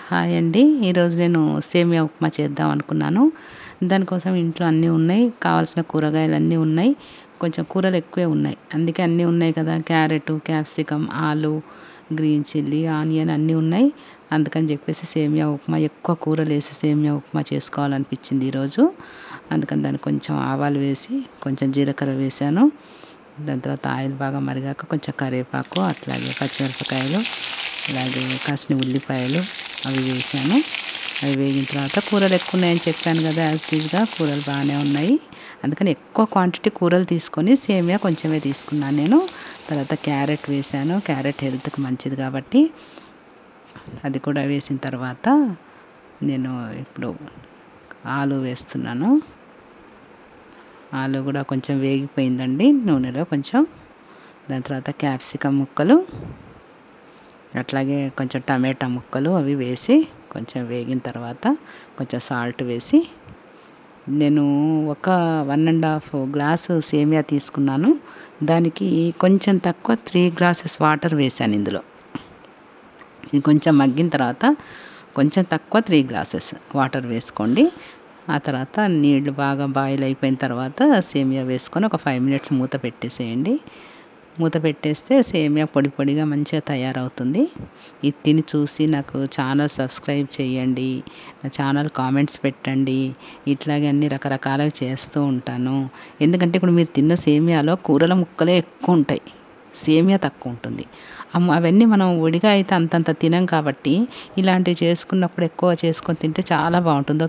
Hi అండి. ఈరోజు నేను సేమియా ఉప్మా చేద్దాం అనుకున్నాను. దానికోసం ఇంట్లో అన్నీ ఉన్నాయి. కావాల్సిన కూరగాయలన్నీ ఉన్నాయి. కొంచెం కూరలు ఎక్కువే ఉన్నాయి. అందుకే అన్నీ ఉన్నాయి కదా! క్యారెటు, క్యాప్సికమ్, ఆలు, గ్రీన్ చిల్లీ, ఆనియన్ అన్నీ ఉన్నాయి. అందుకని చెప్పేసి సేమియా ఉప్మా ఎక్కువ కూరలేసి సేమియా ఉప్మా చేసుకోవాలనిపించింది ఈరోజు. అందుకని దానికి కొంచెం ఆవాలు వేసి, కొంచెం జీలకర్ర వేశాను. దాని తర్వాత ఆయిల్ బాగా మరిగాక కొంచెం కరివేపాకు, అట్లాగే పచ్చిమిరపకాయలు, అలాగే కాసిన ఉల్లిపాయలు అవి వేసాను. అవి వేగిన తర్వాత కూరలు ఎక్కువ ఉన్నాయని చెప్పాను కదా, యాజ్ యూజువల్‌గా కూరలు బాగానే ఉన్నాయి. అందుకని ఎక్కువ క్వాంటిటీ కూరలు తీసుకొని సేమియా కొంచెమే తీసుకున్నాను నేను. తర్వాత క్యారెట్ వేసాను. క్యారెట్ హెల్త్‌కి మంచిది కాబట్టి అది కూడా వేసిన తర్వాత నేను ఇప్పుడు ఆలు వేస్తున్నాను. ఆలు కూడా కొంచెం వేగిపోయిందండి నూనెలో కొంచెం. దాని తర్వాత క్యాప్సికమ్ ముక్కలు, అట్లాగే కొంచెం టమాటా ముక్కలు అవి వేసి కొంచెం వేగిన తర్వాత కొంచెం సాల్ట్ వేసి, నేను ఒక 1½ గ్లాసు సేమియా తీసుకున్నాను. దానికి కొంచెం తక్కువ 3 గ్లాసెస్ వాటర్ వేసాను ఇందులో. ఇది కొంచెం మగ్గిన తర్వాత కొంచెం తక్కువ 3 గ్లాసెస్ వాటర్ వేసుకోండి. ఆ తర్వాత నీళ్లు బాగా బాయిల్ అయిపోయిన తర్వాత సేమియా వేసుకొని ఒక 5 మినిట్స్ మూత పెట్టేసేయండి. మూత పెట్టేస్తే సేమియా పొడి పొడిగా మంచిగా తయారవుతుంది. ఇది తిని చూసి నాకు ఛానల్ సబ్స్క్రైబ్ చేయండి. నా ఛానల్ కామెంట్స్ పెట్టండి. ఇట్లాగే అన్ని రకరకాలుగా చేస్తూ ఉంటాను. ఎందుకంటే ఇప్పుడు మీరు తిన్న సేమియాలో కూరల ముక్కలే ఎక్కువ ఉంటాయి, సేమియా తక్కువ ఉంటుంది. అవన్నీ మనం విడిగా అయితే అంతంత తినం కాబట్టి ఇలాంటివి చేసుకున్నప్పుడు ఎక్కువ చేసుకొని తింటే చాలా బాగుంటుంది.